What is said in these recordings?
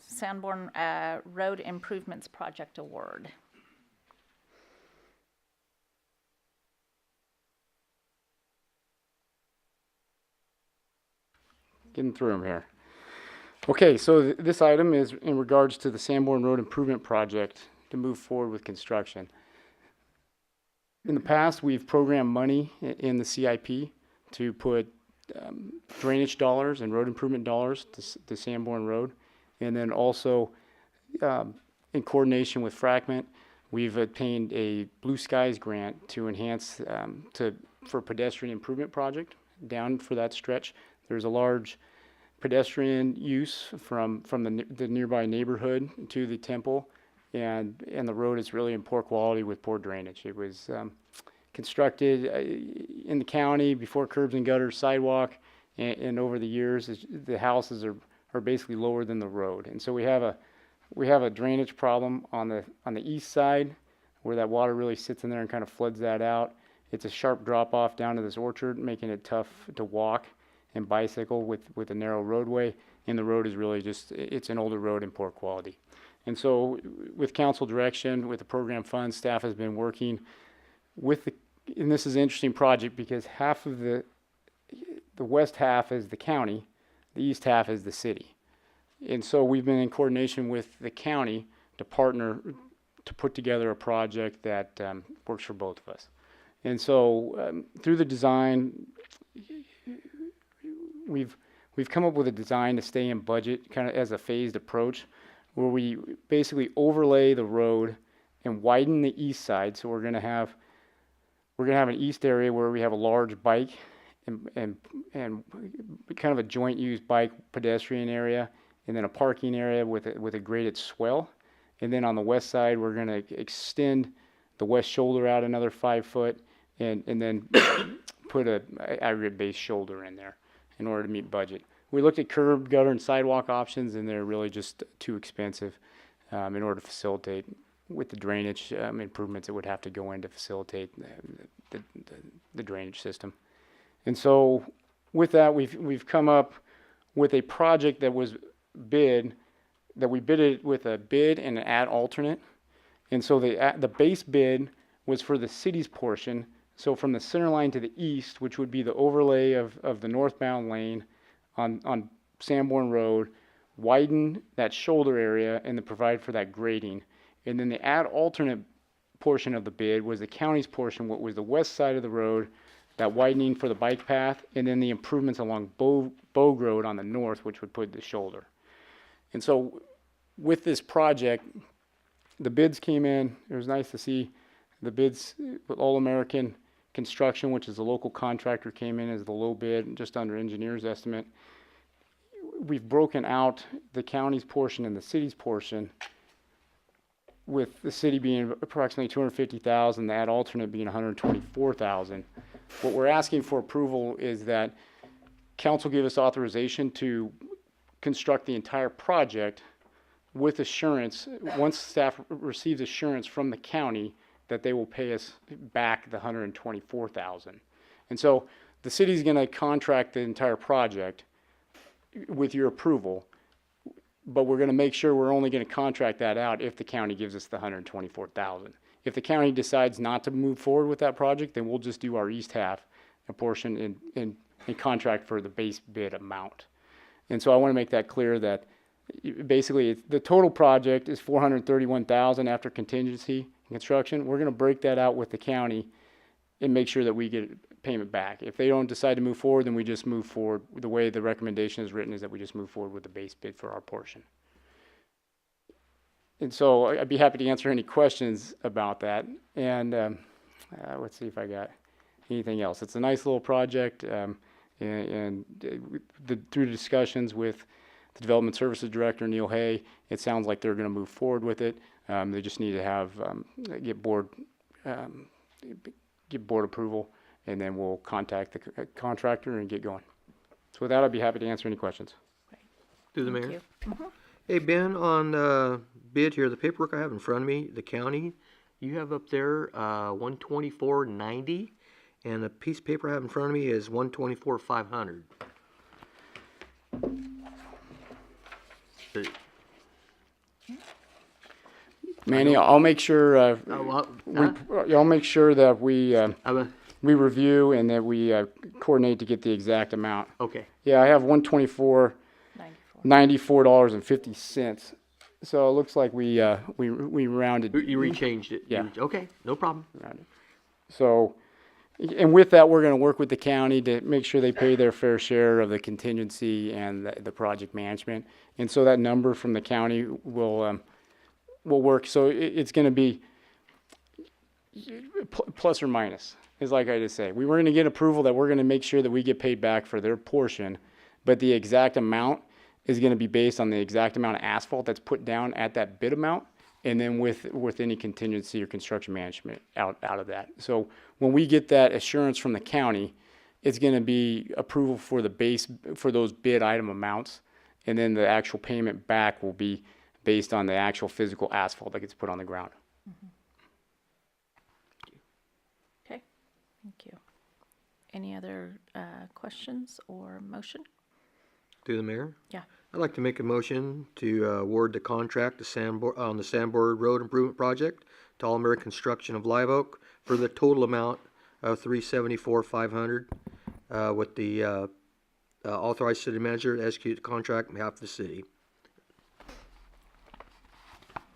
Sanborn Road Improvements Project Award. Getting through them here. Okay, so this item is in regards to the Sanborn Road Improvement Project to move forward with construction. In the past, we've programmed money in the CIP to put drainage dollars and road improvement dollars to Sanborn Road. And then also, in coordination with Fragment, we've obtained a Blue Skies grant to enhance for pedestrian improvement project down for that stretch. There's a large pedestrian use from the nearby neighborhood to the temple, and the road is really in poor quality with poor drainage. It was constructed in the county before curbs and gutters, sidewalk, and over the years, the houses are basically lower than the road, and so we have a drainage problem on the east side where that water really sits in there and kind of floods that out. It's a sharp drop off down to this orchard, making it tough to walk and bicycle with a narrow roadway, and the road is really it's an older road in poor quality. And so with council direction, with the program funds, staff has been working with and this is an interesting project because half of the west half is the county, the east half is the city. And so we've been in coordination with the county to partner to put together a project that works for both of us. And so through the design, we've come up with a design to stay in budget, kind of as a phased approach, where we basically overlay the road and widen the east side. So we're gonna have an east area where we have a large bike and kind of a joint use bike pedestrian area, and then a parking area with a graded swell. And then on the west side, we're gonna extend the west shoulder out another 5 foot and then put a aggregate base shoulder in there in order to meet budget. We looked at curb, gutter, and sidewalk options, and they're really just too expensive in order to facilitate with the drainage improvements that would have to go in to facilitate the drainage system. And so with that, we've come up with a project that was we bid it with a bid and an ad alternate. And so the base bid was for the city's portion. So from the center line to the east, which would be the overlay of the northbound lane on Sanborn Road, widen that shoulder area and then provide for that grading. And then the ad alternate portion of the bid was the county's portion, what was the west side of the road, that widening for the bike path, and then the improvements along Bogue Road on the north, which would put the shoulder. And so with this project, the bids came in. It was nice to see the bids with All American Construction, which is a local contractor, came in as the low bid, just under engineer's estimate. We've broken out the county's portion and the city's portion, with the city being approximately $250,000, the ad alternate being $124,000. What we're asking for approval is that council give us authorization to construct the entire project with assurance, once staff receives assurance from the county that they will pay us back the $124,000. And so the city's gonna contract the entire project with your approval, but we're gonna make sure we're only gonna contract that out if the county gives us the $124,000. If the county decides not to move forward with that project, then we'll just do our east half, a portion, and contract for the base bid amount. And so I wanna make that clear that basically the total project is $431,000 after contingency construction. We're going to break that out with the county and make sure that we get payment back. If they don't decide to move forward, then we just move forward. The way the recommendation is written is that we just move forward with the base bid for our portion. And so I'd be happy to answer any questions about that. And let's see if I got anything else. It's a nice little project, through the discussions with the Development Services Director, Neil Hay, it sounds like they're going to move forward with it. They just need to have get board approval, and then we'll contact the contractor and get going. So with that, I'd be happy to answer any questions. Through the Thank mayor. you. Mm-hmm. Hey, Ben, on bid here, the paperwork I have in front of me, the county, you have up there $124.90, and the piece of paper I have in front of me is $124,500. Manny, I'll make sure, I'll make sure that we review and that we coordinate to get the exact amount. okay. Yeah, I have $124.94 $94.50. So it looks like we rounded. You rechanged it. Yeah. Okay, no problem. rounded. So, and with that, we're going to work with the county to make sure they pay their fair share of the contingency and the project management. And so that number from the county will work. So it's going to be plus or minus, is like I just say. We were going to get approval that we're going to make sure that we get paid back for their portion, but the exact amount is going to be based on the exact amount of asphalt that's put down at that bid amount, and then with any contingency or construction management out of that. So when we get that assurance from the county, it's going to be approval for the base for those bid item amounts, and then the actual payment back will be based on the actual physical asphalt that gets put on the ground. Okay, thank you. Any other questions or motion? Through the mayor? Yeah. I'd like to make a motion to award the contract to on the Sanborn Road Improvement Project to All American Construction of Live Oak for the total amount of $374,500 with the authorized city manager to execute the contract on behalf of the city.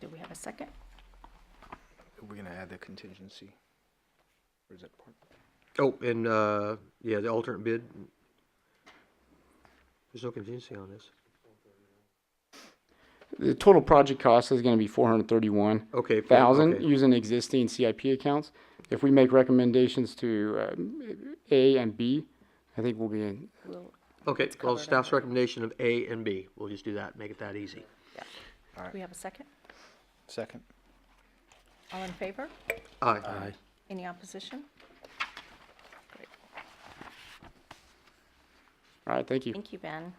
Do we have a second? We're gonna add the contingency. Or is that part? Oh, and yeah, the alternate bid. There's no contingency on this. The total project cost is going to be $431,000 Okay. using existing CIP accounts. If we make recommendations to A and B, I think we'll be in. Okay, It's well, covered staff's under- recommendation of A and B. We'll just do that, make it that easy. Yeah. All right. Do we have a second? Second. All in favor? Aye. Any opposition? Great. All right, thank you. Thank you, Ben.